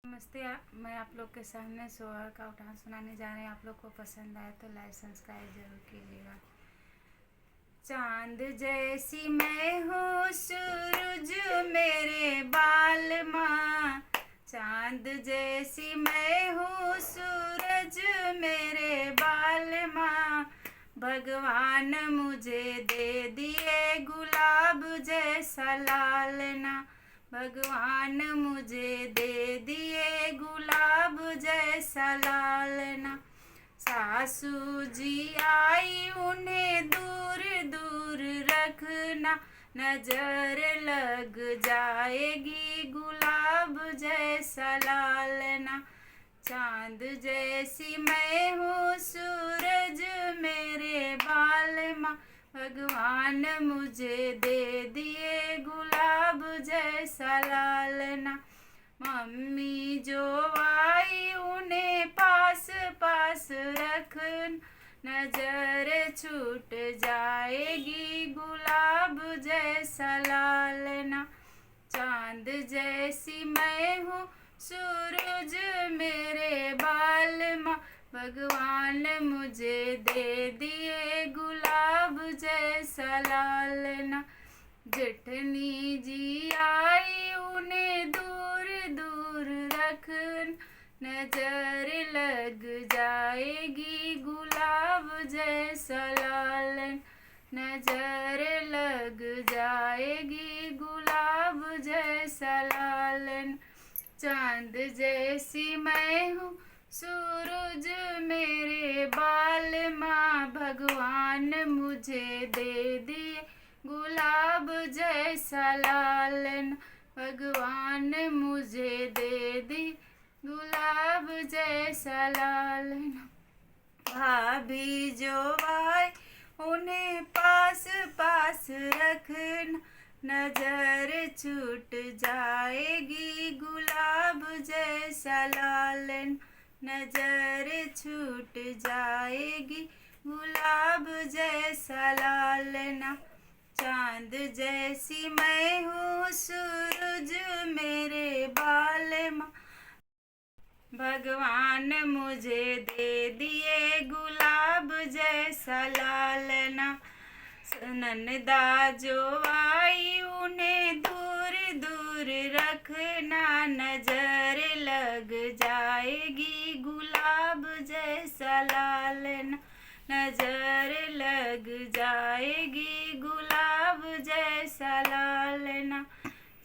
नमस्ते। मैं आप लोग के सामने सोहर का उठान सुनाने जा रहे हैं। आप लोग को पसंद आए तो लाइक सब्सक्राइब जरूर कीजिएगा। चांद जैसी मैं हूँ, सूरज मेरे बाल माँ। चांद जैसी मैं हूँ, सूरज मेरे बाल माँ। भगवान मुझे दे दिए गुलाब जैसा लालना। भगवान मुझे दे दिए गुलाब जैसा लालना। सासू जी आई उन्हें दूर दूर रखना। नजर लग जाएगी गुलाब जैसा लालना। चांद जैसी मैं हूँ, सूरज मेरे बाल माँ। भगवान मुझे दे दिए गुलाब जैसा लालना। मम्मी जो आई उन्हें पास पास रखना। नजर छूट जाएगी गुलाब जैसा लालना। चांद जैसी मैं हूँ, सूरज मेरे बाल माँ। भगवान मुझे दे दिए गुलाब जैसा लालना। जेठनी जी आई उन्हें दूर दूर रखना। नजर लग जाएगी गुलाब जैसा लालन। नजर लग जाएगी गुलाब जैसा लालन। चांद जैसी मैं हूँ, सूरज मेरे बाल माँ। भगवान मुझे दे दिए गुलाब जैसा लालन। भगवान मुझे दे दी गुलाब जैसा लालन। भाभी जो आए उन्हें पास पास रखना। नजर छूट जाएगी गुलाब जैसा लालन। नजर छूट जाएगी गुलाब जैसा लालना। चांद जैसी मैं हूँ, सूरज मेरे बाल माँ। भगवान मुझे दे दिए गुलाब जैसा लालना। ननदा जो आई उन्हें दूर दूर रखना। नजर लग जाएगी गुलाब जैसा लालना। नजर लग जाएगी गुलाब जैसा लालना।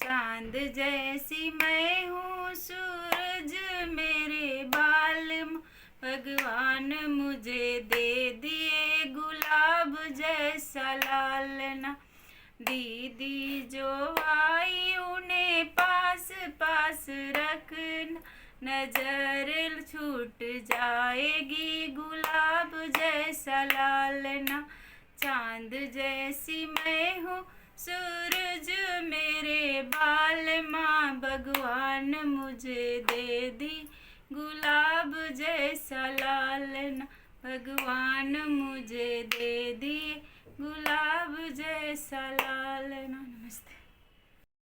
चांद जैसी मैं हूँ, सूरज मेरे बाल माँ। भगवान मुझे दे दिए गुलाब जैसा लालना। दीदी जो आई उन्हें पास पास रखना। नजर छूट जाएगी गुलाब जैसा लालना। चांद जैसी मैं हूँ, सूरज मेरे बाल माँ। भगवान मुझे दे दी गुलाब जैसा लालना। भगवान मुझे दे दी गुलाब जैसा लालना। नमस्ते।